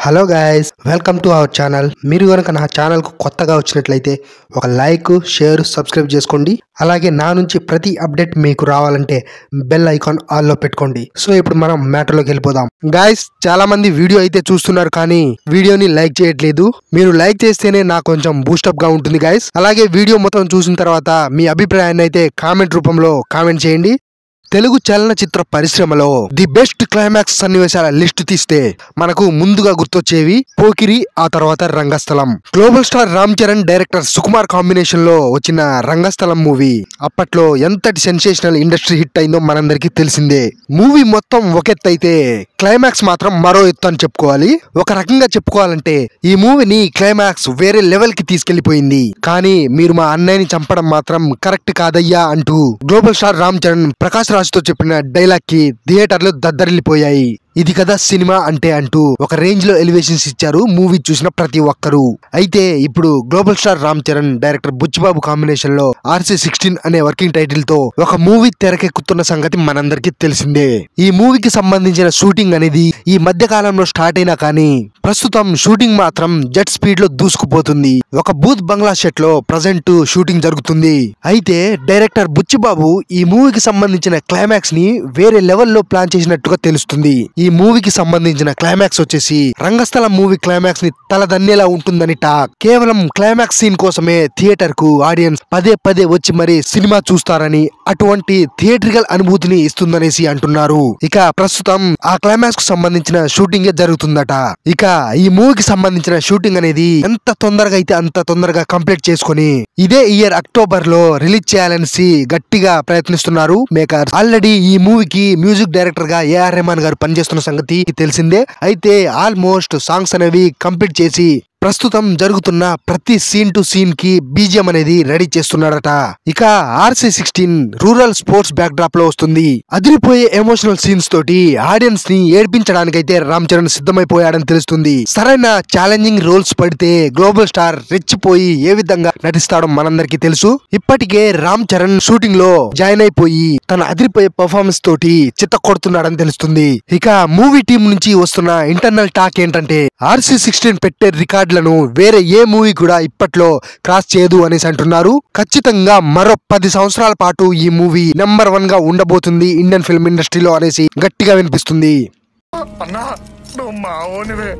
Hello guys, welcome to our channel. మీరు కనుక నా ఛానల్కు కొత్తగా వచ్చినట్లయితే ఒక లైక్, షేర్, సబ్స్క్రైబ్ చేసుకోండి. అలాగే నా నుంచి ప్రతి అప్డేట్ మీకు రావాలంటే బెల్ ఐకాన్ ఆల్లో పెట్టుకోండి. సో ఇప్పుడు మనం మ్యాటర్లోకి వెళ్ళిపోదాం. గైస్, చాలా మంది వీడియో అయితే చూస్తున్నారు కానీ వీడియోని లైక్ చేయట్లేదు. మీరు లైక్ చేస్తేనే నాకు కొంచెం బూస్టప్ గా ఉంటుంది గైస్. అలాగే వీడియో మొత్తం చూసిన తర్వాత మీ అభిప్రాయాన్ని అయితే కామెంట్ రూపంలో కామెంట్ చేయండి. తెలుగు చలనచిత్ర పరిశ్రమలో ది బెస్ట్ క్లైమాక్స్ సన్నివేశాల లిస్ట్ తీస్తే మనకు ముందుగా గుర్తొచ్చేవి పోకిరి, ఆ తర్వాత Rangasthalam. Global star Ram Charan, director Sukumar combination లో వచ్చిన రంగస్థలం మూవీ అప్పట్లో ఎంతటి సెన్సేషనల్ ఇండస్ట్రీ హిట్ అయిందో మనందరికీ తెలిసిందే. మూవీ మొత్తం ఒక ఎత్తు అయితే క్లైమాక్స్ మాత్రం మరో ఎత్తు అని చెప్పుకోవాలి. ఒక రకంగా చెప్పుకోవాలంటే ఈ మూవీని క్లైమాక్స్ వేరే లెవెల్ కి తీసుకెళ్లిపోయింది. కానీ మీరు మా అన్నయ్యని చంపడం మాత్రం కరెక్ట్ కాదయ్యా అంటూ గ్లోబల్ స్టార్ రామ్ చరణ్ ప్రకాష్ రాజ్ తో చెప్పిన డైలాగ్ కి థియేటర్లు దద్దరిల్లిపోయాయి. ఇది కదా సినిమా అంటే అంటూ ఒక రేంజ్ లో ఎలివేషన్స్ ఇచ్చారు మూవీ చూసిన ప్రతి ఒక్కరూ. అయితే ఇప్పుడు global star Ram Charan, director Buchibabu combination లో RC16 అనే వర్కింగ్ టైటిల్ తో ఒక మూవీ తెరకెక్కుతున్న సంగతి మనందరికీ తెలిసిందే. ఈ మూవీకి సంబంధించిన షూటింగ్ అనేది ఈ మధ్య కాలంలో స్టార్ట్ అయినా కానీ ప్రస్తుతం షూటింగ్ మాత్రం జెట్ స్పీడ్ లో దూసుకుపోతుంది. ఒక బూత్ బంగ్లా సెట్ లో ప్రజెంట్ షూటింగ్ జరుగుతుంది. అయితే డైరెక్టర్ బుచ్చిబాబు ఈ మూవీకి సంబంధించిన క్లైమాక్స్ ని వేరే లెవెల్లో ప్లాన్ చేసినట్టుగా తెలుస్తుంది. ఈ మూవీకి సంబంధించిన క్లైమాక్స్ వచ్చేసి రంగస్థలం మూవీ క్లైమాక్స్ ని తలదన్నేలా ఉంటుందని టాక్. కేవలం క్లైమాక్స్ సీన్ కోసమే థియేటర్ కు ఆడియన్స్ పదే పదే వచ్చి మరి సినిమా చూస్తారని, అటువంటి థియేట్రికల్ అనుభూతిని ఇస్తుందనేసి అంటున్నారు. ఇక ప్రస్తుతం ఆ క్లైమాక్స్ కు సంబంధించిన షూటింగ్ జరుగుతుందట. ఇక ఈ మూవీకి సంబంధించిన షూటింగ్ అనేది ఎంత తొందరగా అయితే అంత తొందరగా కంప్లీట్ చేసుకుని ఇదే ఇయర్ అక్టోబర్ లో రిలీజ్ చేయాలనేసి గట్టిగా ప్రయత్నిస్తున్నారు మేకర్స్. ఆల్రెడీ ఈ మూవీకి మ్యూజిక్ డైరెక్టర్ గా AR రెహమాన్ గారు పనిచేస్తున్న సంగతి తెలిసిందే. అయితే ఆల్మోస్ట్ సాంగ్స్ అనేవి కంప్లీట్ చేసి ప్రస్తుతం జరుగుతున్న ప్రతి సీన్ టు సీన్ కి BGM అనేది రెడీ చేస్తున్నాడట. ఇక RC16 rural sports back drop లో వస్తుంది. అదిరిపోయే ఎమోషనల్ సీన్స్ తోటి ఆడియన్స్ ని ఏడ్పించడానికైతే రామ్ చరణ్ సిద్ధమైపోయాడని తెలుస్తుంది. సరైన ఛాలెంజింగ్ రోల్స్ పడితే గ్లోబల్ స్టార్ రెచ్చిపోయి ఏ విధంగా నటిస్తాడో మనందరికీ తెలుసు. ఇప్పటికే రామ్ చరణ్ షూటింగ్ లో జాయిన్ అయిపోయి తన అదిరిపోయే పర్ఫార్మెన్స్ తోటి చిత్త కొడుతున్నాడని తెలుస్తుంది. ఇక మూవీ టీం నుంచి వస్తున్న ఇంటర్నల్ టాక్ ఏంటంటే RC16 పెట్టే రికార్డ్ వేరే ఏ మూవీ కూడా ఇప్పట్లో క్రాస్ చేయదు అనేసి అంటున్నారు. ఖచ్చితంగా మరో 10 సంవత్సరాల పాటు ఈ మూవీ నెంబర్ 1 గా ఉండబోతుంది ఇండియన్ ఫిల్మ్ ఇండస్ట్రీలో అనేసి గట్టిగా వినిపిస్తుంది. అన్నా నువ్వు మావోనివే.